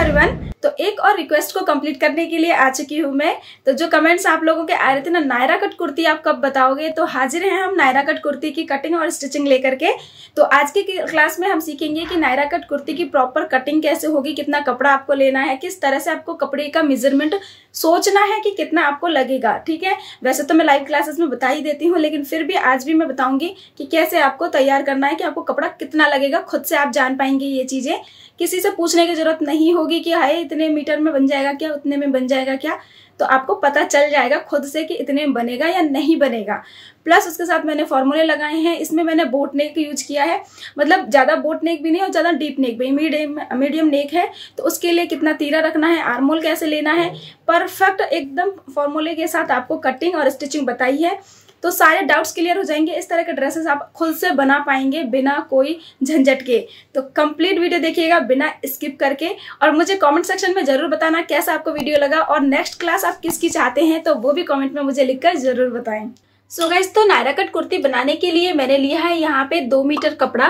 Everyone. तो एक और रिक्वेस्ट को कंप्लीट करने के लिए आ चुकी हूँ मैं। तो जो कमेंट्स आप लोगों के आ रहे थे ना, नायरा कट कुर्ती आप कब बताओगे, तो हाजिर हैं हम नायरा कट कुर्ती की कटिंग और स्टिचिंग लेकर के। तो आज की क्लास में हम सीखेंगे कि नायरा कट कुर्ती की प्रॉपर कटिंग कैसे होगी, कितना कपड़ा आपको लेना है, किस तरह से आपको कपड़े का मेजरमेंट सोचना है कि कितना आपको लगेगा। ठीक है, वैसे तो मैं लाइव क्लासेस में बता ही देती हूँ, लेकिन फिर भी आज भी मैं बताऊंगी कि कैसे आपको तैयार करना है, कि आपको कपड़ा कितना लगेगा। खुद से आप जान पाएंगे ये चीजें, किसी से पूछने की जरूरत नहीं होगी कि हाय इतने मीटर में बन जाएगा क्या, उतने में बन जाएगा क्या। तो आपको पता चल जाएगा खुद से कि इतने में बनेगा या नहीं बनेगा। प्लस उसके साथ मैंने फॉर्मूले लगाए हैं। इसमें मैंने बोट नेक यूज किया है, मतलब ज्यादा बोट नेक भी नहीं और ज्यादा डीप नेक भी, मीडियम नेक है। तो उसके लिए कितना तीरा रखना है, आर्मोल कैसे लेना है, परफेक्ट एकदम फॉर्मूले के साथ आपको कटिंग और स्टिचिंग बताई है। तो सारे डाउट्स क्लियर हो जाएंगे। इस तरह के ड्रेसेस आप खुद से बना पाएंगे बिना कोई झंझट के। तो कंप्लीट वीडियो देखिएगा बिना स्किप करके, और मुझे कमेंट सेक्शन में जरूर बताना कैसा आपको वीडियो लगा, और नेक्स्ट क्लास आप किसकी चाहते हैं तो वो भी कमेंट में मुझे लिखकर जरूर बताएं। सो गाइस, तो नायरा कट कुर्ती बनाने के लिए मैंने लिया है यहाँ पे 2 मीटर कपड़ा।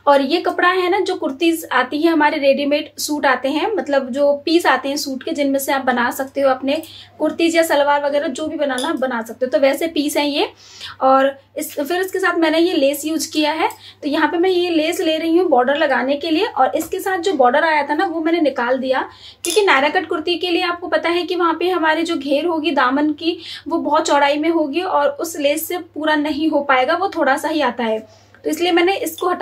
और ये कपड़ा है ना, जो कुर्तीज आती है हमारे रेडीमेड सूट आते हैं, मतलब जो पीस आते हैं सूट के, जिनमें से आप बना सकते हो अपने कुर्तीज या सलवार वगैरह जो भी बनाना बना सकते हो। तो वैसे पीस है ये। और फिर इसके साथ मैंने ये लेस यूज किया है। तो यहाँ पे मैं ये लेस ले रही हूँ बॉर्डर लगाने के लिए, और इसके साथ जो बॉर्डर आया था ना वो मैंने निकाल दिया, क्योंकि नायरा कट कुर्ती के लिए आपको पता है कि वहाँ पे हमारी जो घेर होगी दामन की वो बहुत चौड़ाई में होगी, और उस लेस से पूरा नहीं हो पाएगा, वो थोड़ा सा ही आता है। तो इसलिए मैंने इसको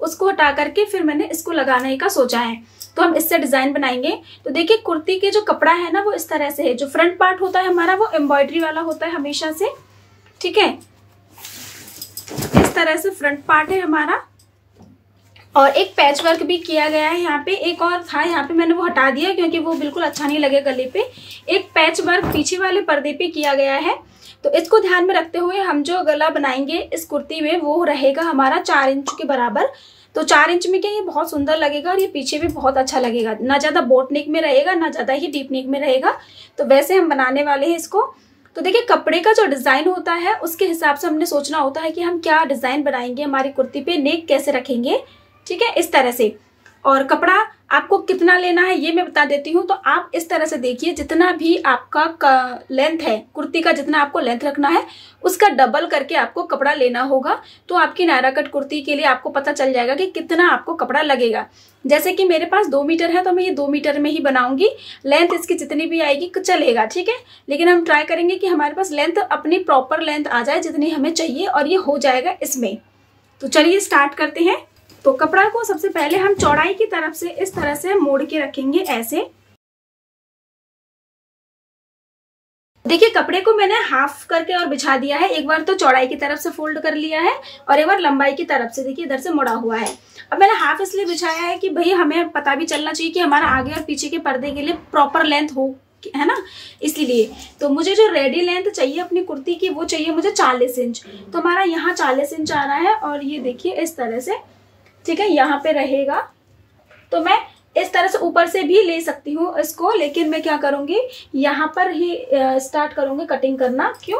उसको हटा करके फिर मैंने इसको लगाने का सोचा है। तो हम इससे डिजाइन बनाएंगे। तो देखिए, कुर्ती के जो कपड़ा है ना वो इस तरह से है। जो फ्रंट पार्ट होता है हमारा वो एम्ब्रॉयडरी वाला होता है हमेशा से। ठीक है, इस तरह से फ्रंट पार्ट है हमारा, और एक पैच वर्क भी किया गया है। यहाँ पे एक और था, यहाँ पे मैंने वो हटा दिया क्योंकि वो बिल्कुल अच्छा नहीं लगे गले पे। एक पैच वर्क पीछे वाले पर्दे पे किया गया है। तो इसको ध्यान में रखते हुए हम जो गला बनाएंगे इस कुर्ती में वो रहेगा हमारा 4 इंच के बराबर। तो 4 इंच में क्या, ये बहुत सुंदर लगेगा, और ये पीछे भी बहुत अच्छा लगेगा। ना ज्यादा बोट नेक में रहेगा, ना ज्यादा ही डीप नेक में रहेगा। तो वैसे हम बनाने वाले हैं इसको। तो देखिए, कपड़े का जो डिजाइन होता है उसके हिसाब से हमने सोचना होता है कि हम क्या डिजाइन बनाएंगे हमारी कुर्ती पे, नेक कैसे रखेंगे। ठीक है, इस तरह से। और कपड़ा आपको कितना लेना है ये मैं बता देती हूँ। तो आप इस तरह से देखिए, जितना भी आपका लेंथ है कुर्ती का, जितना आपको लेंथ रखना है उसका डबल करके आपको कपड़ा लेना होगा। तो आपकी नायरा कट कुर्ती के लिए आपको पता चल जाएगा कि कितना आपको कपड़ा लगेगा। जैसे कि मेरे पास 2 मीटर है तो मैं ये 2 मीटर में ही बनाऊंगी। लेंथ इसकी जितनी भी आएगी चलेगा, ठीक है। लेकिन हम ट्राई करेंगे कि हमारे पास लेंथ अपनी प्रॉपर लेंथ आ जाए जितनी हमें चाहिए, और ये हो जाएगा इसमें। तो चलिए स्टार्ट करते हैं। तो कपड़ा को सबसे पहले हम चौड़ाई की तरफ से इस तरह से मोड़ के रखेंगे ऐसे। देखिए, कपड़े को मैंने हाफ करके और बिछा दिया है। एक बार तो चौड़ाई की तरफ से फोल्ड कर लिया है, और एक बार लंबाई की तरफ से, देखिए इधर से मुड़ा हुआ है। अब मैंने हाफ इसलिए बिछाया है कि भाई हमें पता भी चलना चाहिए कि हमारा आगे और पीछे के पर्दे के लिए प्रॉपर लेंथ हो, है ना, इसीलिए। तो मुझे जो रेडी लेंथ चाहिए अपनी कुर्ती की वो चाहिए मुझे 40 इंच। तो हमारा यहाँ 40 इंच आ रहा है, और ये देखिए इस तरह से, ठीक है, यहाँ पे रहेगा। तो मैं इस तरह से ऊपर से भी ले सकती हूँ इसको, लेकिन मैं क्या करूंगी, यहाँ पर ही स्टार्ट करूंगी कटिंग करना। क्यों?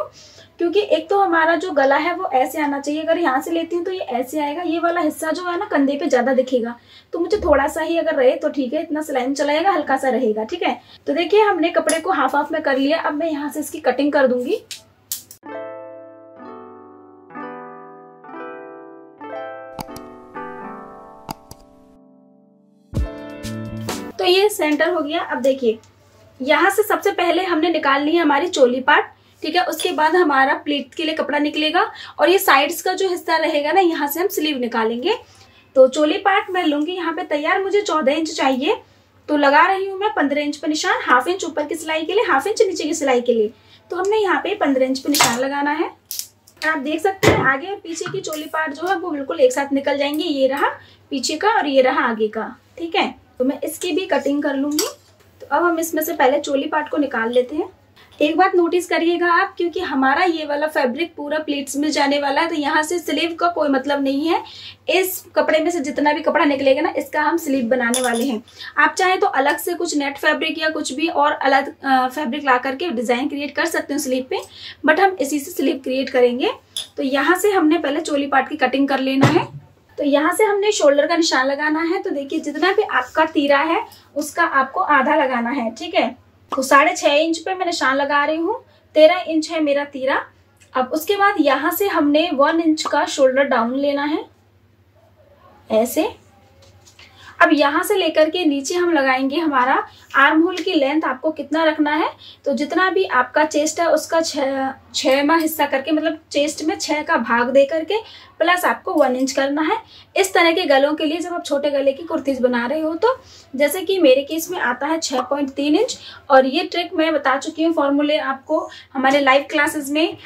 क्योंकि एक तो हमारा जो गला है वो ऐसे आना चाहिए। अगर यहाँ से लेती हूँ तो ये ऐसे आएगा, ये वाला हिस्सा जो है ना कंधे पे ज्यादा दिखेगा। तो मुझे थोड़ा सा ही अगर रहे तो ठीक है, इतना सिलाई में चलाएगा, हल्का सा रहेगा। ठीक है, तो देखिए हमने कपड़े को हाफ हाफ में कर लिया। अब मैं यहाँ से इसकी कटिंग कर दूंगी। तो ये सेंटर हो गया। अब देखिए, यहाँ से सबसे पहले हमने निकाल ली है हमारी चोली पार्ट। ठीक है, उसके बाद हमारा प्लीट के लिए कपड़ा निकलेगा, और ये साइड्स का जो हिस्सा रहेगा ना, यहाँ से हम स्लीव निकालेंगे। तो चोली पार्ट मैं लूंगी यहाँ पे तैयार। मुझे 14 इंच चाहिए, तो लगा रही हूँ मैं 15 इंच पे निशान। हाफ इंच ऊपर की सिलाई के लिए, हाफ इंच नीचे की सिलाई के लिए। तो हमने यहाँ पे 15 इंच पे निशान लगाना है। आप देख सकते हैं आगे और पीछे की चोली पार्ट जो है वो बिल्कुल एक साथ निकल जाएंगे। ये रहा पीछे का और ये रहा आगे का। ठीक है, तो मैं इसकी भी कटिंग कर लूंगी। तो अब हम इसमें से पहले चोली पार्ट को निकाल लेते हैं। एक बात नोटिस करिएगा आप, क्योंकि हमारा ये वाला फैब्रिक पूरा प्लीट्स में जाने वाला है, तो यहाँ से स्लीव का कोई मतलब नहीं है। इस कपड़े में से जितना भी कपड़ा निकलेगा ना, इसका हम स्लीव बनाने वाले हैं। आप चाहे तो अलग से कुछ नेट फैब्रिक या कुछ भी और अलग फैब्रिक ला करके डिजाइन क्रिएट कर सकते हो स्लीव पे, बट हम इसी से स्लीव क्रिएट करेंगे। तो यहाँ से हमने पहले चोली पार्ट की कटिंग कर लेना है। तो यहाँ से हमने शोल्डर का निशान लगाना है। तो देखिए जितना भी आपका तीरा है उसका आपको आधा लगाना है, ठीक है। तो 6.5 इंच पे मैं निशान लगा रही हूँ, 13 इंच है मेरा तीरा। अब उसके बाद यहाँ से हमने 1 इंच का शोल्डर डाउन लेना है ऐसे। अब यहाँ से लेकर के नीचे हम लगाएंगे हमारा आर्म होल की लेंथ आपको कितना रखना है, तो जितना भी आपका चेस्ट है उसका 6वां हिस्सा करके, मतलब चेस्ट में 6 का भाग दे करके प्लस आपको 1 इंच करना है। इस तरह के गलों के लिए जब आप छोटे गले की कुर्तीज बना रहे हो, तो जैसे कि मेरे केस में आता है 6.3 इंच। और ये ट्रिक मैं बता चुकी हूँ फॉर्मूले आपको हमारे लाइव क्लासेस में।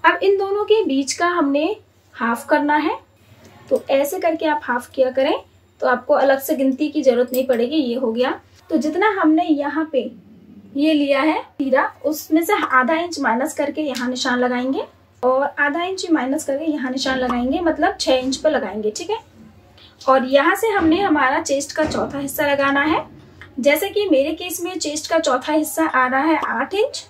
अब इन दोनों के बीच का हमने हाफ करना है, तो ऐसे करके आप हाफ किया करें तो आपको अलग से गिनती की जरूरत नहीं पड़ेगी। ये हो गया। तो जितना हमने यहाँ पे ये लिया है तीरा, उसमें से आधा इंच माइनस करके यहाँ निशान लगाएंगे और आधा इंच माइनस करके यहाँ निशान लगाएंगे, मतलब 6 इंच पे लगाएंगे, ठीक है। और यहाँ से हमने हमारा चेस्ट का चौथा हिस्सा लगाना है। जैसे कि मेरे केस में चेस्ट का चौथा हिस्सा आ रहा है 8 इंच,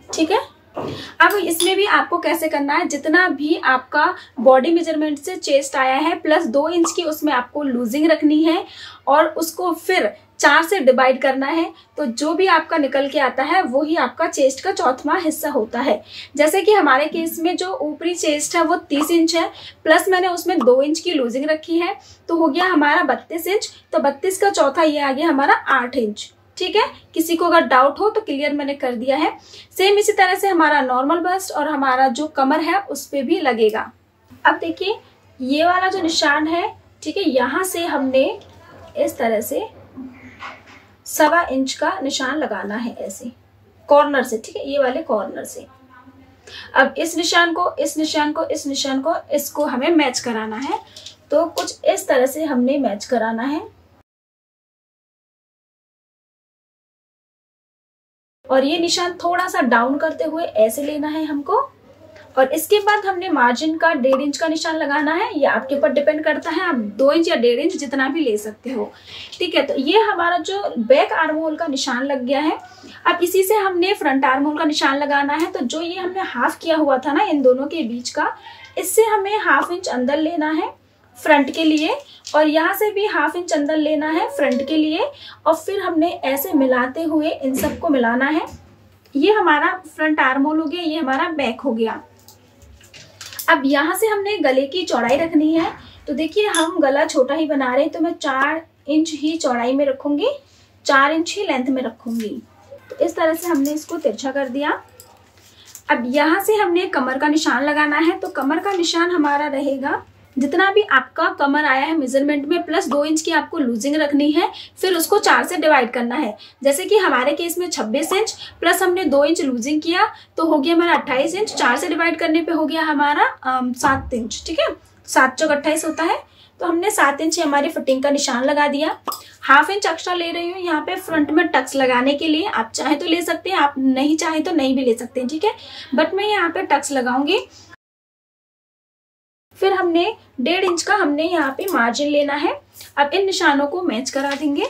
ठीक है। अब इसमें भी आपको कैसे करना है, जितना भी आपका बॉडी मेजरमेंट से चेस्ट आया है प्लस 2 इंच की उसमें आपको लूजिंग रखनी है और उसको फिर 4 से डिवाइड करना है। तो जो भी आपका निकल के आता है वो ही आपका चेस्ट का चौथा हिस्सा होता है। जैसे कि हमारे केस में जो ऊपरी चेस्ट है वो 30 इंच है, प्लस मैंने उसमें 2 इंच की लूजिंग रखी है, तो हो गया हमारा 32 इंच। तो 32 का चौथा ये आ गया हमारा 8 इंच, ठीक है। किसी को अगर डाउट हो तो क्लियर मैंने कर दिया है। सेम इसी तरह से हमारा नॉर्मल बस्ट और हमारा जो कमर है उस पे भी लगेगा। अब देखिए ये वाला जो निशान है, ठीक है, यहाँ से हमने इस तरह से 1.25 इंच का निशान लगाना है ऐसे कॉर्नर से, ठीक है, ये वाले कॉर्नर से। अब इस निशान को, इस निशान को, इस निशान को, इसको हमें मैच कराना है। तो कुछ इस तरह से हमने मैच कराना है और ये निशान थोड़ा सा डाउन करते हुए ऐसे लेना है हमको। और इसके बाद हमने मार्जिन का 1.5 इंच का निशान लगाना है। ये आपके ऊपर डिपेंड करता है, आप 2 इंच या 1.5 इंच जितना भी ले सकते हो, ठीक है। तो ये हमारा जो बैक आर्म होल का निशान लग गया है। अब इसी से हमने फ्रंट आर्म होल का निशान लगाना है। तो जो ये हमने हाफ किया हुआ था ना इन दोनों के बीच का, इससे हमें 1/2 इंच अंदर लेना है फ्रंट के लिए और यहाँ से भी 1/2 इंच अंदर लेना है फ्रंट के लिए। और फिर हमने ऐसे मिलाते हुए इन सबको मिलाना है। ये हमारा फ्रंट आर्म होल हो गया, ये हमारा बैक हो गया। अब यहाँ से हमने गले की चौड़ाई रखनी है। तो देखिए हम गला छोटा ही बना रहे हैं, तो मैं 4 इंच ही चौड़ाई में रखूंगी, 4 इंच ही लेंथ में रखूंगी। तो इस तरह से हमने इसको तिरछा कर दिया। अब यहाँ से हमने कमर का निशान लगाना है। तो कमर का निशान हमारा रहेगा, जितना भी आपका कमर आया है मेजरमेंट में प्लस 2 इंच की आपको लूजिंग रखनी है, फिर उसको 4 से डिवाइड करना है। जैसे कि हमारे केस में 26 इंच प्लस हमने 2 इंच लूजिंग किया तो हो गया हमारा 28 इंच। 4 से डिवाइड करने पे हो गया हमारा 7 इंच, ठीक है। 7 चौक 28 होता है। तो हमने 7 इंच हमारी फिटिंग का निशान लगा दिया। 1/2 इंच एक्स्ट्रा ले रही हूँ यहाँ पे फ्रंट में टक्स लगाने के लिए। आप चाहे तो ले सकते हैं, आप नहीं चाहे तो नहीं भी ले सकते हैं, ठीक है। बट मैं यहाँ पे टक्स लगाऊंगी। फिर हमने 1.5 इंच का हमने यहाँ पे मार्जिन लेना है। अब इन निशानों को मैच करा देंगे।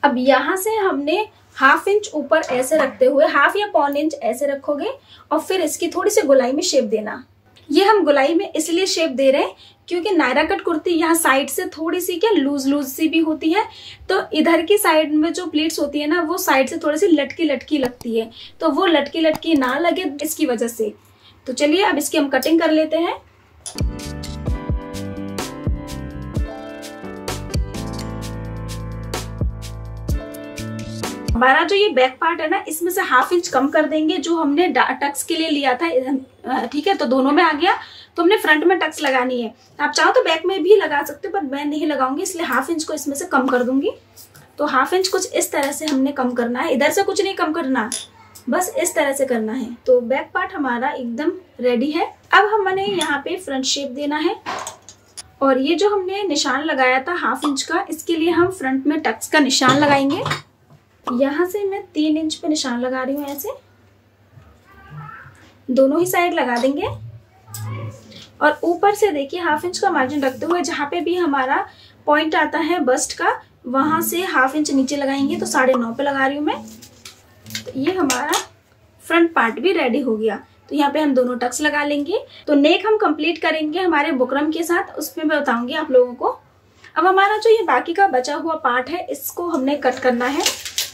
अब यहाँ से हमने 1/2 इंच ऊपर ऐसे रखते हुए 1/2 या 1/4 इंच ऐसे रखोगे और फिर इसकी थोड़ी सी गोलाई में शेप देना। ये हम गोलाई में इसलिए शेप दे रहे हैं क्योंकि नायरा कट कुर्ती यहाँ साइड से थोड़ी सी क्या लूज लूज सी भी होती है, तो इधर की साइड में जो प्लीट्स होती है ना वो साइड से थोड़ी सी लटकी लटकी लगती है, तो वो लटकी लटकी ना लगे इसकी वजह से। तो चलिए अब इसकी हम कटिंग कर लेते हैं। हमारा जो ये बैक पार्ट है ना इसमें से 1/2 इंच कम कर देंगे जो हमने टक्स के लिए लिया था, ठीक है। तो दोनों में आ गया। तो हमने फ्रंट में टक्स लगानी है। आप चाहो तो बैक में भी लगा सकते हो, पर मैं नहीं लगाऊंगी इसलिए 1/2 इंच को इसमें से कम कर दूंगी। तो 1/2 इंच कुछ इस तरह से हमने कम करना है, इधर से कुछ नहीं कम करना, बस इस तरह से करना है। तो बैक पार्ट हमारा एकदम रेडी है। अब हमने यहाँ पे फ्रंट शेप देना है और ये जो हमने निशान लगाया था 1/2 इंच का, इसके लिए हम फ्रंट में टक्स का निशान लगाएंगे। यहाँ से मैं 3 इंच पे निशान लगा रही हूँ, ऐसे दोनों ही साइड लगा देंगे। और ऊपर से देखिए 1/2 इंच का मार्जिन रखते हुए जहाँ पे भी हमारा पॉइंट आता है बस्ट का, वहां से 1/2 इंच नीचे लगाएंगे। तो 9.5 पे लगा रही हूँ मैं। तो ये हमारा फ्रंट पार्ट भी रेडी हो गया। तो यहाँ पे हम दोनों टक्स लगा लेंगे। तो नेक हम कंप्लीट करेंगे हमारे बुकरम के साथ, उसमें मैं बताऊंगी आप लोगों को। अब हमारा जो ये बाकी का बचा हुआ पार्ट है इसको हमने कट करना है।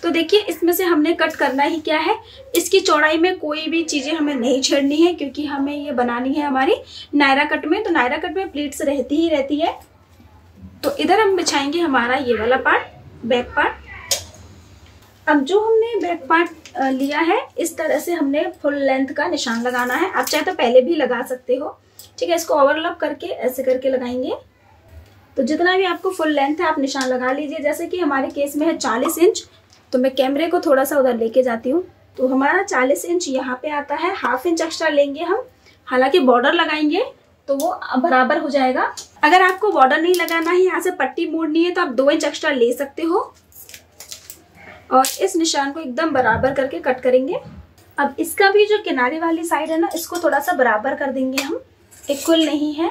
तो देखिए इसमें से हमने कट करना ही क्या है, इसकी चौड़ाई में कोई भी चीज़ें हमें नहीं छेड़नी है, क्योंकि हमें ये बनानी है हमारी नायरा कट में। तो नायरा कट में प्लीट्स रहती ही रहती है। तो इधर हम बिछाएंगे हमारा ये वाला पार्ट, बैक पार्ट। अब जो हमने बैक पार्ट लिया है इस तरह से हमने फुल लेंथ का निशान लगाना है। आप चाहे तो पहले भी लगा सकते हो, ठीक है। इसको ओवरलैप करके ऐसे करके लगाएंगे। तो जितना भी आपको फुल लेंथ है आप निशान लगा लीजिए। जैसे कि हमारे केस में है 40 इंच, तो मैं कैमरे को थोड़ा सा उधर लेके जाती हूँ। तो हमारा 40 इंच यहाँ पे आता है। हाफ इंच एक्स्ट्रा लेंगे हम, हालांकि बॉर्डर लगाएंगे तो वो बराबर हो जाएगा। अगर आपको बॉर्डर नहीं लगाना है, यहाँ से पट्टी मोड़नी है, तो आप 2 इंच एक्स्ट्रा ले सकते हो। और इस निशान को एकदम बराबर करके कट करेंगे। अब इसका भी जो किनारे वाली साइड है ना, इसको थोड़ा सा बराबर कर देंगे हम, इक्वल नहीं है।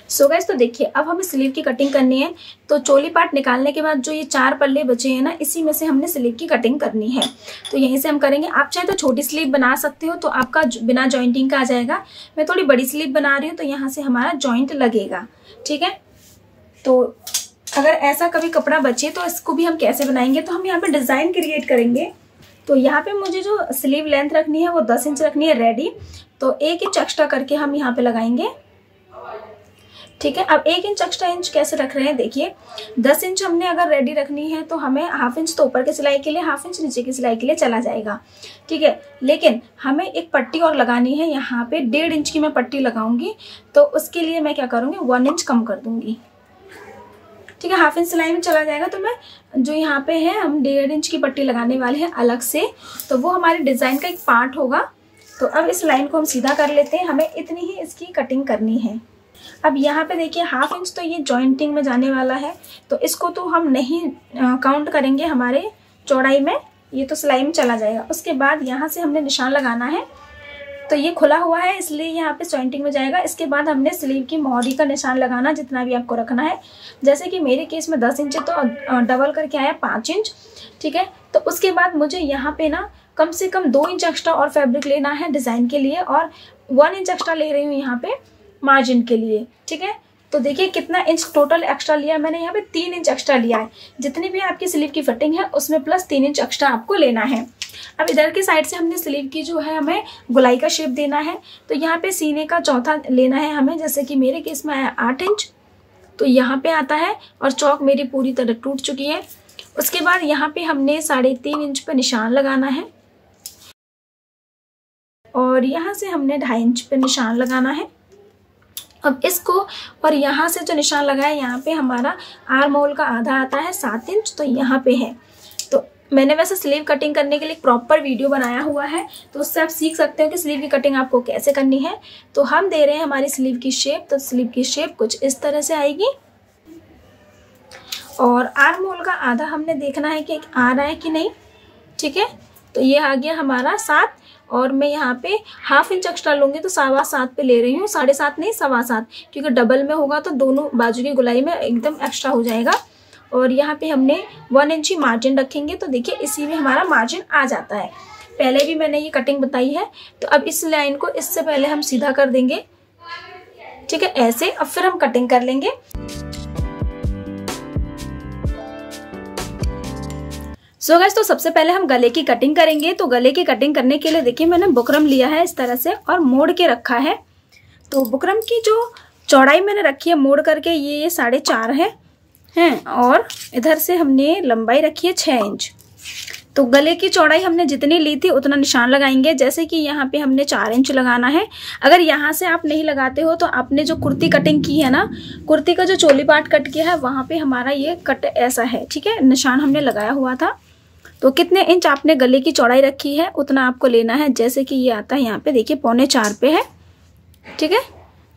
सो गाइस, तो देखिए अब हमें स्लीव की कटिंग करनी है। तो चोली पार्ट निकालने के बाद जो ये 4 पल्ले बचे हैं ना, इसी में से हमने स्लीव की कटिंग करनी है। तो यहीं से हम करेंगे। आप चाहे तो छोटी स्लीव बना सकते हो, तो आपका बिना जॉइंटिंग का आ जाएगा। मैं थोड़ी बड़ी स्लीव बना रही हूँ, तो यहाँ से हमारा जॉइंट लगेगा, ठीक है। तो अगर ऐसा कभी कपड़ा बचे तो इसको भी हम कैसे बनाएंगे, तो हम यहाँ पे डिज़ाइन क्रिएट करेंगे। तो यहाँ पे मुझे जो स्लीव लेंथ रखनी है वो 10 इंच रखनी है रेडी। तो 1 इंच एक्स्ट्रा करके हम यहाँ पे लगाएंगे, ठीक है। अब 1 इंच एक्स्ट्रा इंच कैसे रख रहे हैं, देखिए 10 इंच हमने अगर रेडी रखनी है तो हमें हाफ इंच तो ऊपर के सिलाई के लिए, हाफ इंच नीचे की सिलाई के लिए चला जाएगा, ठीक है। लेकिन हमें एक पट्टी और लगानी है। यहाँ पे 1.5 इंच की मैं पट्टी लगाऊंगी। तो उसके लिए मैं क्या करूँगी, 1 इंच कम कर दूंगी, ठीक है। हाफ इंच सिलाई में चला जाएगा। तो मैं जो यहाँ पे है हम 1.5 इंच की पट्टी लगाने वाले हैं अलग से, तो वो हमारे डिज़ाइन का एक पार्ट होगा। तो अब इस लाइन को हम सीधा कर लेते हैं। हमें इतनी ही इसकी कटिंग करनी है। अब यहाँ पे देखिए हाफ इंच तो ये जॉइंटिंग में जाने वाला है, तो इसको तो हम नहीं काउंट करेंगे हमारे चौड़ाई में, ये तो सिलाई में चला जाएगा। उसके बाद यहाँ से हमने निशान लगाना है। तो ये खुला हुआ है इसलिए यहाँ पे जॉइंटिंग में जाएगा। इसके बाद हमने स्लीव की मोहरी का निशान लगाना, जितना भी आपको रखना है। जैसे कि मेरे केस में 10 इंच है तो डबल करके आया 5 इंच, ठीक है। तो उसके बाद मुझे यहाँ पे ना कम से कम 2 इंच एक्स्ट्रा और फैब्रिक लेना है डिज़ाइन के लिए, और 1 इंच एक्स्ट्रा ले रही हूँ यहाँ पे मार्जिन के लिए, ठीक है। तो देखिए कितना इंच टोटल एक्स्ट्रा लिया मैंने, यहाँ पे 3 इंच एक्स्ट्रा लिया है। जितनी भी आपकी स्लीव की फिटिंग है उसमें प्लस 3 इंच एक्स्ट्रा आपको लेना है। अब इधर की साइड से हमने स्लीव की जो है हमें गोलाई का शेप देना है। तो यहाँ पे सीने का चौथा लेना है हमें। जैसे कि मेरे केस में आया 8 इंच, तो यहाँ पे आता है, और चौक मेरी पूरी तरह टूट चुकी है। उसके बाद यहाँ पे हमने 3.5 इंच पे निशान लगाना है, और यहाँ से हमने 2.5 इंच पे निशान लगाना है। अब इसको और यहाँ से जो निशान लगाया, यहाँ पे हमारा आर्म होल का आधा आता है 7 इंच, तो यहाँ पे है। तो मैंने वैसे स्लीव कटिंग करने के लिए एक प्रॉपर वीडियो बनाया हुआ है, तो उससे आप सीख सकते हो कि स्लीव की कटिंग आपको कैसे करनी है। तो हम दे रहे हैं हमारी स्लीव की शेप। तो स्लीव की शेप कुछ इस तरह से आएगी, और आर्म होल का आधा हमने देखना है कि आ रहा है कि नहीं, ठीक है। तो ये आ गया हमारा 7, और मैं यहाँ पे हाफ इंच एक्स्ट्रा लूँगी, तो 7.25 पे ले रही हूँ, 7.5 नहीं 7.25, क्योंकि डबल में होगा तो दोनों बाजू की गोलाई में एकदम एक्स्ट्रा हो जाएगा। और यहाँ पे हमने 1 इंच ही मार्जिन रखेंगे। तो देखिए इसी में हमारा मार्जिन आ जाता है। पहले भी मैंने ये कटिंग बताई है। तो अब इस लाइन को इससे पहले हम सीधा कर देंगे, ठीक है, ऐसे। अब फिर हम कटिंग कर लेंगे। सो गाइस, तो सबसे पहले हम गले की कटिंग करेंगे। तो गले की कटिंग करने के लिए देखिए मैंने बुकरम लिया है इस तरह से और मोड़ के रखा है। तो बुकरम की जो चौड़ाई मैंने रखी है मोड़ करके, ये 4.5 है, और इधर से हमने लंबाई रखी है 6 इंच। तो गले की चौड़ाई हमने जितनी ली थी उतना निशान लगाएंगे। जैसे कि यहाँ पे हमने 4 इंच लगाना है। अगर यहाँ से आप नहीं लगाते हो तो आपने जो कुर्ती कटिंग की है ना, कुर्ती का जो चोली पार्ट कट किया है वहाँ पे हमारा ये कट ऐसा है, ठीक है, निशान हमने लगाया हुआ था। तो कितने इंच आपने गले की चौड़ाई रखी है उतना आपको लेना है। जैसे कि ये आता है यहाँ पे देखिए 3.25 पे है, ठीक है,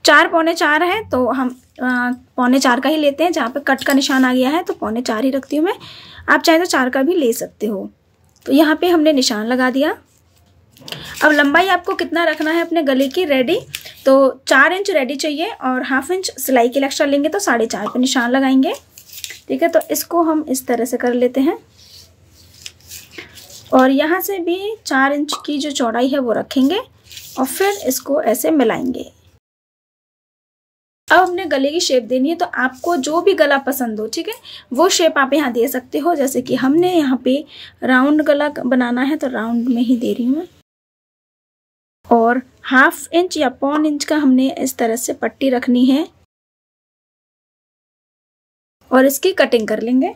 4 3.25 है, तो हम 3.25 का ही लेते हैं। जहाँ पे कट का निशान आ गया है तो 3.25 ही रखती हूँ मैं। आप चाहे तो 4 का भी ले सकते हो। तो यहाँ पे हमने निशान लगा दिया। अब लंबाई आपको कितना रखना है अपने गले की रेडी, तो 4 इंच रेडी चाहिए, और हाफ इंच सिलाई के लिए एक्स्ट्रा लेंगे तो 4.5 पे निशान लगाएंगे, ठीक है। तो इसको हम इस तरह से कर लेते हैं, और यहाँ से भी 4 इंच की जो चौड़ाई है वो रखेंगे, और फिर इसको ऐसे मिलाएंगे। अब हमने गले की शेप देनी है, तो आपको जो भी गला पसंद हो, ठीक है, वो शेप आप यहाँ दे सकते हो। जैसे कि हमने यहाँ पे राउंड गला बनाना है तो राउंड में ही दे रही हूँ मैं। और 1/2 इंच या 1.25 इंच का हमने इस तरह से पट्टी रखनी है और इसकी कटिंग कर लेंगे।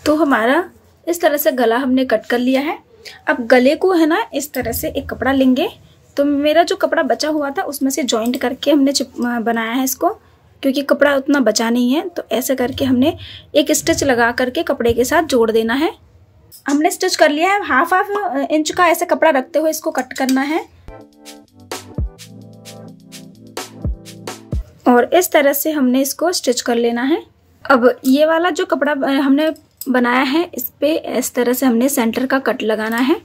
तो हमारा इस तरह से गला हमने कट कर लिया है। अब गले को है ना इस तरह से एक कपड़ा लेंगे। तो मेरा जो कपड़ा बचा हुआ था उसमें से जॉइंट करके हमने बनाया है इसको, क्योंकि कपड़ा उतना बचा नहीं है। तो ऐसे करके हमने एक स्टिच लगा करके कपड़े के साथ जोड़ देना है। हमने स्टिच कर लिया है। 1/2 इंच का ऐसे कपड़ा रखते हुए इसको कट करना है और इस तरह से हमने इसको स्टिच कर लेना है। अब ये वाला जो कपड़ा हमने बनाया है इस पे इस तरह से हमने सेंटर का कट लगाना है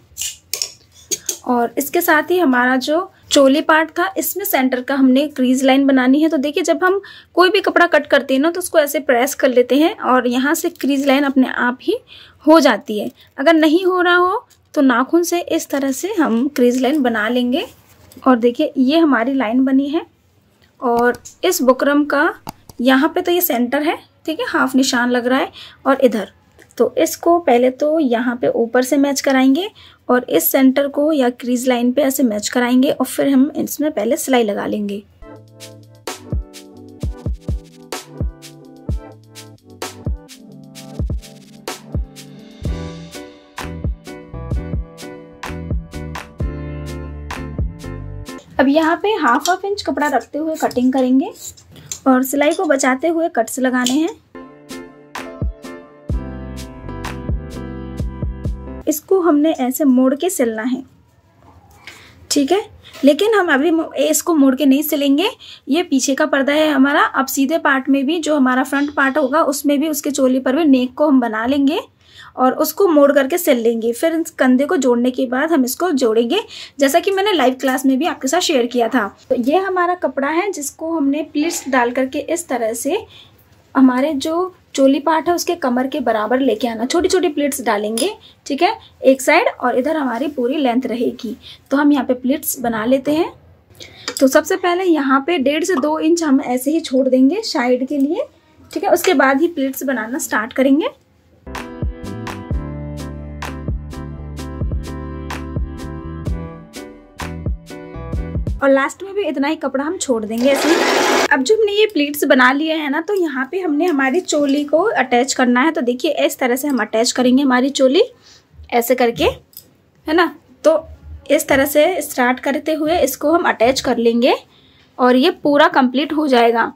और इसके साथ ही हमारा जो चोली पार्ट था इसमें सेंटर का हमने क्रीज लाइन बनानी है। तो देखिए, जब हम कोई भी कपड़ा कट करते हैं ना तो उसको ऐसे प्रेस कर लेते हैं और यहाँ से क्रीज लाइन अपने आप ही हो जाती है। अगर नहीं हो रहा हो तो नाखून से इस तरह से हम क्रीज लाइन बना लेंगे। और देखिए, ये हमारी लाइन बनी है और इस बुकरम का यहाँ पे तो ये सेंटर है, ठीक है, 1/2 निशान लग रहा है। और इधर तो इसको पहले तो यहाँ पे ऊपर से मैच कराएंगे और इस सेंटर को या क्रीज लाइन पे ऐसे मैच कराएंगे और फिर हम इसमें पहले सिलाई लगा लेंगे। अब यहाँ पे 1/2 इंच कपड़ा रखते हुए कटिंग करेंगे और सिलाई को बचाते हुए कट्स लगाने हैं। इसको हमने ऐसे मोड़ के सिलना है, ठीक है, लेकिन हम अभी इसको मोड़ के नहीं सिलेंगे। ये पीछे का पर्दा है हमारा। अब सीधे पार्ट में भी जो हमारा फ्रंट पार्ट होगा उसमें भी उसके चोली पर भी नेक को हम बना लेंगे और उसको मोड़ करके सिल लेंगे। फिर इस कंधे को जोड़ने के बाद हम इसको जोड़ेंगे, जैसा कि मैंने लाइव क्लास में भी आपके साथ शेयर किया था। तो ये हमारा कपड़ा है जिसको हमने प्लीट्स डाल करके इस तरह से हमारे जो चोली पार्ट है उसके कमर के बराबर लेके आना। छोटी छोटी प्लीट्स डालेंगे, ठीक है, एक साइड, और इधर हमारी पूरी लेंथ रहेगी। तो हम यहाँ पे प्लीट्स बना लेते हैं। तो सबसे पहले यहाँ पे 1.5 से 2 इंच हम ऐसे ही छोड़ देंगे साइड के लिए, ठीक है। उसके बाद ही प्लीट्स बनाना स्टार्ट करेंगे। और लास्ट में भी इतना ही कपड़ा हम छोड़ देंगे ऐसे ही। अब जो हमने ये प्लीट्स बना लिए हैं ना, तो यहाँ पे हमने हमारी चोली को अटैच करना है। तो देखिए, इस तरह से हम अटैच करेंगे हमारी चोली ऐसे करके, है ना। तो इस तरह से स्टार्ट करते हुए इसको हम अटैच कर लेंगे और ये पूरा कंप्लीट हो जाएगा।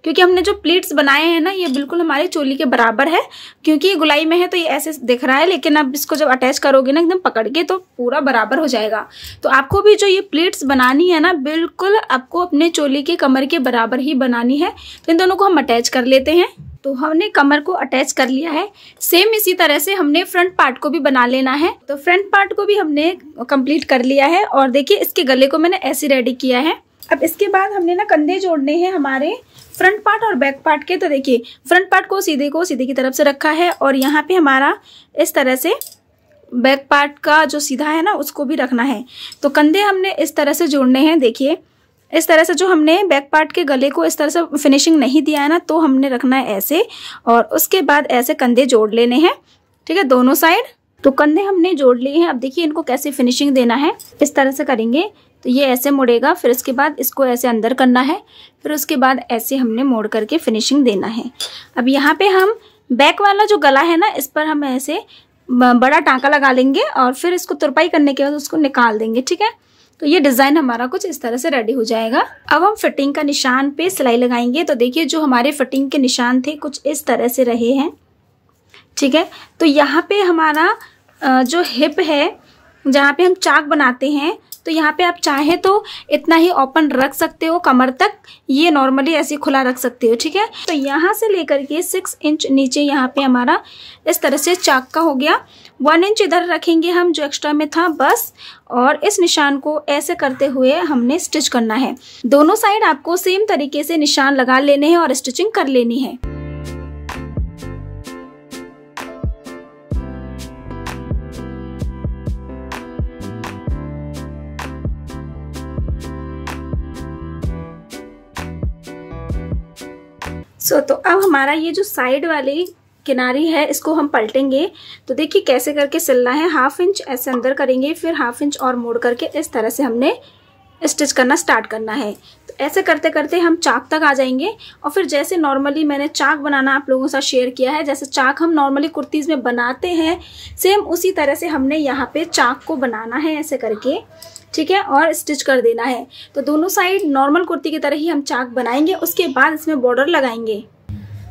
क्योंकि हमने जो प्लीट्स बनाए हैं ना, ये बिल्कुल हमारी चोली के बराबर है। क्योंकि ये गुलाई में है तो ये ऐसे दिख रहा है, लेकिन अब इसको जब अटैच करोगे ना एकदम पकड़ के, तो पूरा बराबर हो जाएगा। तो आपको भी जो ये प्लीट्स बनानी है ना, बिल्कुल आपको अपने चोली के कमर के बराबर ही बनानी है। तो इन दोनों को हम अटैच कर लेते हैं। तो हमने कमर को अटैच कर लिया है। सेम इसी तरह से हमने फ्रंट पार्ट को भी बना लेना है। तो फ्रंट पार्ट को भी हमने कंप्लीट कर लिया है। और देखिए, इसके गले को मैंने ऐसे रेडी किया है। अब इसके बाद हमने ना कंधे जोड़ने हैं हमारे फ्रंट पार्ट और बैक पार्ट के। तो देखिए, फ्रंट पार्ट को सीधे की तरफ से रखा है और यहाँ पे हमारा इस तरह से बैक पार्ट का जो सीधा है ना उसको भी रखना है। तो कंधे हमने इस तरह से जोड़ने हैं। देखिए, इस तरह से जो हमने बैक पार्ट के गले को इस तरह से फिनिशिंग नहीं दिया है ना, तो हमने रखना है ऐसे, और उसके बाद ऐसे कंधे जोड़ लेने हैं, ठीक है, दोनों साइड। तो कंधे हमने जोड़ लिए हैं। अब देखिए इनको कैसे फिनिशिंग देना है। इस तरह से करेंगे तो ये ऐसे मुड़ेगा, फिर इसके बाद इसको ऐसे अंदर करना है, फिर उसके बाद ऐसे हमने मोड़ करके फिनिशिंग देना है। अब यहाँ पे हम बैक वाला जो गला है ना, इस पर हम ऐसे बड़ा टांका लगा लेंगे और फिर इसको तुरपाई करने के बाद उसको निकाल देंगे, ठीक है। तो ये डिज़ाइन हमारा कुछ इस तरह से रेडी हो जाएगा। अब हम फिटिंग का निशान पे सिलाई लगाएंगे। तो देखिए, जो हमारे फिटिंग के निशान थे कुछ इस तरह से रहे हैं, ठीक है। तो यहाँ पे हमारा जो हिप है, जहाँ पे हम चाक बनाते हैं, तो यहाँ पे आप चाहे तो इतना ही ओपन रख सकते हो कमर तक, ये नॉर्मली ऐसे खुला रख सकते हो, ठीक है। तो यहाँ से लेकर के 6 इंच नीचे यहाँ पे हमारा इस तरह से चाक का हो गया। 1 इंच इधर रखेंगे हम जो एक्स्ट्रा में था बस, और इस निशान को ऐसे करते हुए हमने स्टिच करना है। दोनों साइड आपको सेम तरीके से निशान लगा लेने हैं और स्टिचिंग कर लेनी है। तो अब हमारा ये जो साइड वाली किनारी है इसको हम पलटेंगे। तो देखिए कैसे करके सिलना है, 1/2 इंच ऐसे अंदर करेंगे, फिर 1/2 इंच और मोड़ करके इस तरह से हमने स्टिच करना स्टार्ट करना है। तो ऐसे करते करते हम चाक तक आ जाएंगे और फिर जैसे नॉर्मली मैंने चाक बनाना आप लोगों के साथ शेयर किया है, जैसे चाक हम नॉर्मली कुर्तीज़ में बनाते हैं सेम उसी तरह से हमने यहाँ पे चाक को बनाना है ऐसे करके, ठीक है, और स्टिच कर देना है। तो दोनों साइड नॉर्मल कुर्ती की तरह ही हम चाक बनाएंगे, उसके बाद इसमें बॉर्डर लगाएंगे।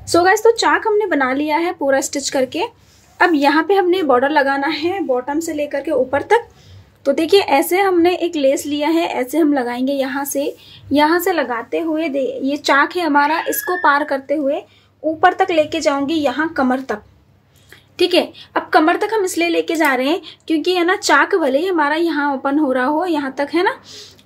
सो गाइस, तो चाक हमने बना लिया है पूरा स्टिच करके। अब यहाँ पे हमने बॉर्डर लगाना है बॉटम से लेकर के ऊपर तक। तो देखिए ऐसे हमने एक लेस लिया है, ऐसे हम लगाएंगे यहाँ से लगाते हुए ये चाक है हमारा, इसको पार करते हुए ऊपर तक लेके जाऊंगी यहाँ कमर तक, ठीक है। अब कमर तक हम इसलिए लेके जा रहे हैं क्योंकि है ना चाक भले ही हमारा यहाँ ओपन हो रहा हो यहाँ तक, है ना,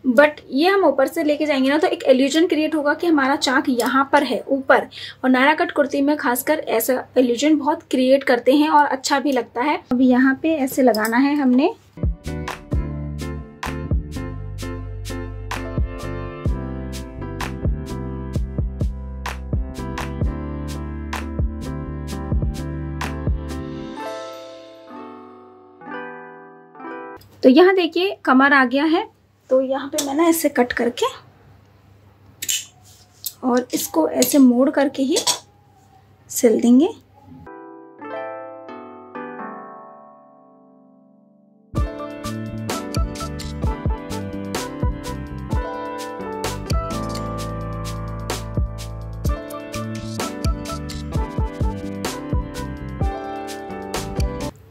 बट ये हम ऊपर से लेके जाएंगे ना तो एक इल्यूजन क्रिएट होगा कि हमारा चाक यहाँ पर है ऊपर। और नायरा कट कुर्ती में खासकर ऐसा इल्यूजन बहुत क्रिएट करते हैं और अच्छा भी लगता है। अब यहाँ पे ऐसे लगाना है हमने। तो यहाँ देखिए कमर आ गया है, तो यहाँ पे मैंने ऐसे कट करके और इसको ऐसे मोड़ करके ही सिल देंगे।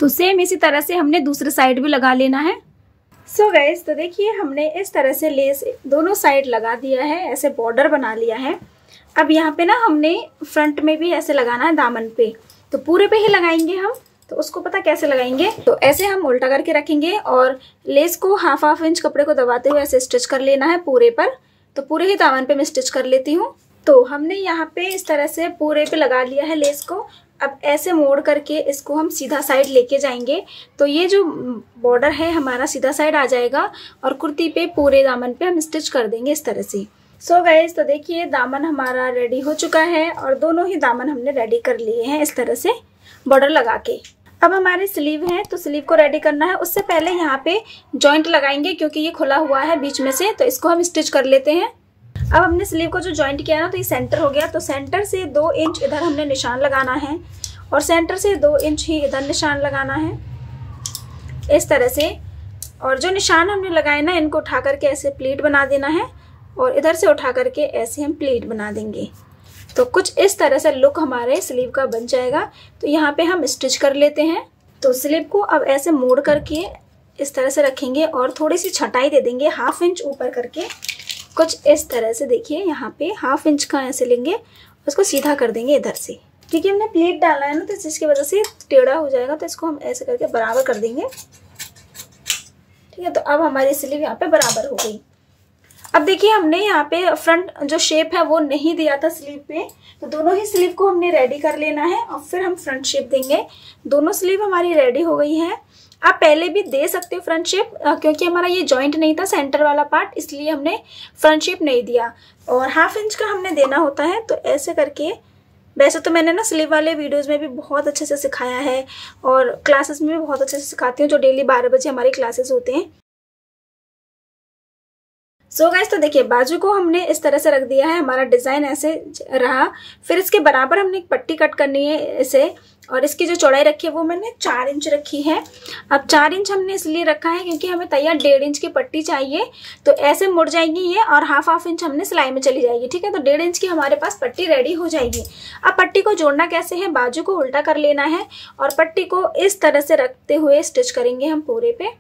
तो सेम इसी तरह से हमने दूसरे साइड भी लगा लेना है। सो गाइस, तो देखिए हमने इस तरह से लेस दोनों साइड लगा दिया है, ऐसे बॉर्डर बना लिया है। अब यहाँ पे ना हमने फ्रंट में भी ऐसे लगाना है दामन पे, तो पूरे पे ही लगाएंगे हम। तो उसको पता कैसे लगाएंगे, तो ऐसे हम उल्टा करके रखेंगे और लेस को 1/2 इंच कपड़े को दबाते हुए ऐसे स्टिच कर लेना है पूरे पर। तो पूरे ही दामन पे मैं स्टिच कर लेती हूँ। तो हमने यहाँ पे इस तरह से पूरे पे लगा लिया है लेस को। अब ऐसे मोड़ करके इसको हम सीधा साइड लेके जाएंगे, तो ये जो बॉर्डर है हमारा सीधा साइड आ जाएगा और कुर्ती पे पूरे दामन पे हम स्टिच कर देंगे इस तरह से। सो गाइस, तो देखिए दामन हमारा रेडी हो चुका है और दोनों ही दामन हमने रेडी कर लिए हैं इस तरह से बॉर्डर लगा के। अब हमारे स्लीव है, तो स्लीव को रेडी करना है। उससे पहले यहाँ पे जॉइंट लगाएंगे क्योंकि ये खुला हुआ है बीच में से, तो इसको हम स्टिच कर लेते हैं। अब हमने स्लीव को जो जॉइंट किया ना, तो ये सेंटर हो गया। तो सेंटर से 2 इंच इधर हमने निशान लगाना है और सेंटर से 2 इंच ही इधर निशान लगाना है इस तरह से। और जो निशान हमने लगाए ना, इनको उठा करके ऐसे प्लीट बना देना है और इधर से उठा करके ऐसे हम प्लीट बना देंगे। तो कुछ इस तरह से लुक हमारे स्लीव का बन जाएगा। तो यहाँ पे हम स्टिच कर लेते हैं। तो स्लीव को अब ऐसे मोड़ करके इस तरह से रखेंगे और थोड़ी सी छटाई दे देंगे 1/2 इंच ऊपर करके, कुछ इस तरह से। देखिए यहाँ पे 1/2 इंच का ऐसे लेंगे, उसको सीधा कर देंगे इधर से, क्योंकि हमने प्लीट डाला है ना, तो जिसकी वजह से टेढ़ा हो जाएगा। तो इसको हम ऐसे करके बराबर कर देंगे, ठीक है। तो अब हमारी स्लीव यहाँ पे बराबर हो गई। अब देखिए हमने यहाँ पे फ्रंट जो शेप है वो नहीं दिया था स्लीव पे, तो दोनों ही स्लीव को हमने रेडी कर लेना है और फिर हम फ्रंट शेप देंगे। दोनों स्लीव हमारी रेडी हो गई है। आप पहले भी दे सकते हो फ्रंट शेप, क्योंकि हमारा ये जॉइंट नहीं था सेंटर वाला पार्ट, इसलिए हमने फ्रंट शेप नहीं दिया। और 1/2 इंच का हमने देना होता है। तो ऐसे करके, वैसे तो मैंने ना स्लीव वाले वीडियोस में भी बहुत अच्छे से सिखाया है और क्लासेस में भी बहुत अच्छे से सिखाती हूँ, जो डेली 12 बजे हमारी क्लासेस होते हैं। सो गाइस, तो देखिए बाजू को हमने इस तरह से रख दिया है, हमारा डिज़ाइन ऐसे रहा। फिर इसके बराबर हमने एक पट्टी कट करनी है इसे, और इसकी जो चौड़ाई रखी है वो मैंने 4 इंच रखी है। अब 4 इंच हमने इसलिए रखा है क्योंकि हमें तैयार 1.5 इंच की पट्टी चाहिए। तो ऐसे मुड़ जाएगी ये और 1/2 इंच हमने सिलाई में चली जाएगी, ठीक है। तो 1.5 इंच की हमारे पास पट्टी रेडी हो जाएगी। अब पट्टी को जोड़ना कैसे है, बाजू को उल्टा कर लेना है और पट्टी को इस तरह से रखते हुए स्टिच करेंगे हम पूरे पे।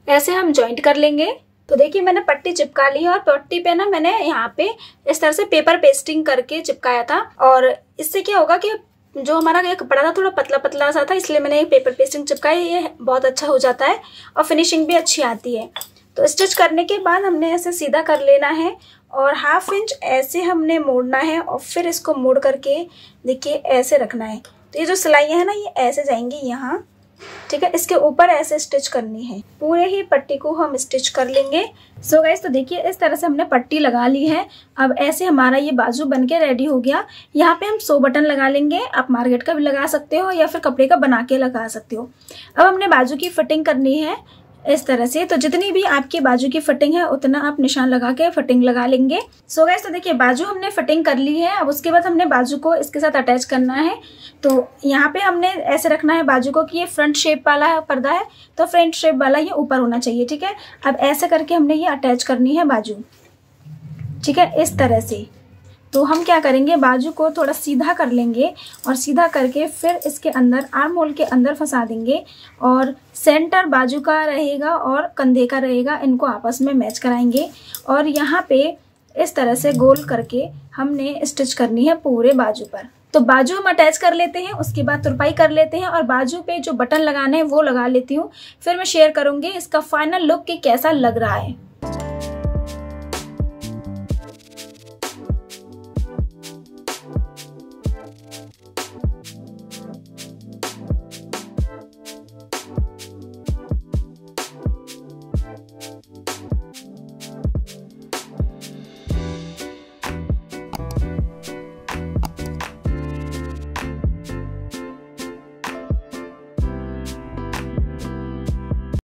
ऐसे हम जॉइंट कर लेंगे। तो देखिए मैंने पट्टी चिपका ली है और पट्टी पे ना मैंने यहाँ पे इस तरह से पेपर पेस्टिंग करके चिपकाया था। और इससे क्या होगा कि जो हमारा ये कपड़ा था थोड़ा पतला पतला सा था, इसलिए मैंने पेपर पेस्टिंग चिपकाई। ये बहुत अच्छा हो जाता है और फिनिशिंग भी अच्छी आती है। तो स्टिच करने के बाद हमने ऐसे सीधा कर लेना है और 1/2 इंच ऐसे हमने मोड़ना है और फिर इसको मोड़ करके देखिए ऐसे रखना है। तो ये जो सिलाइयाँ है ना, ये ऐसे जाएंगी यहाँ ठीक है, इसके ऊपर ऐसे स्टिच करनी है। पूरे ही पट्टी को हम स्टिच कर लेंगे। सो गाइस, तो देखिए इस तरह से हमने पट्टी लगा ली है। अब ऐसे हमारा ये बाजू बनके रेडी हो गया। यहाँ पे हम 100 बटन लगा लेंगे। आप मार्केट का भी लगा सकते हो या फिर कपड़े का बना के लगा सकते हो। अब हमने बाजू की फिटिंग करनी है इस तरह से। तो जितनी भी आपकी बाजू की फिटिंग है उतना आप निशान लगा के फिटिंग लगा लेंगे। सो गाइस, तो देखिए बाजू हमने फिटिंग कर ली है। अब उसके बाद हमने बाजू को इसके साथ अटैच करना है। तो यहाँ पे हमने ऐसे रखना है बाजू को कि ये फ्रंट शेप वाला है पर्दा है, तो फ्रंट शेप वाला ये ऊपर होना चाहिए। ठीक है, अब ऐसे करके हमने ये अटैच करनी है बाजू। ठीक है, इस तरह से। तो हम क्या करेंगे, बाजू को थोड़ा सीधा कर लेंगे और सीधा करके फिर इसके अंदर आर्म होल के अंदर फंसा देंगे और सेंटर बाजू का रहेगा और कंधे का रहेगा, इनको आपस में मैच कराएंगे। और यहाँ पे इस तरह से गोल करके हमने स्टिच करनी है पूरे बाजू पर। तो बाजू हम अटैच कर लेते हैं, उसके बाद तुरपाई कर लेते हैं और बाजू पे जो बटन लगाने हैं वो लगा लेती हूँ। फिर मैं शेयर करूँगी इसका फाइनल लुक कि कैसा लग रहा है।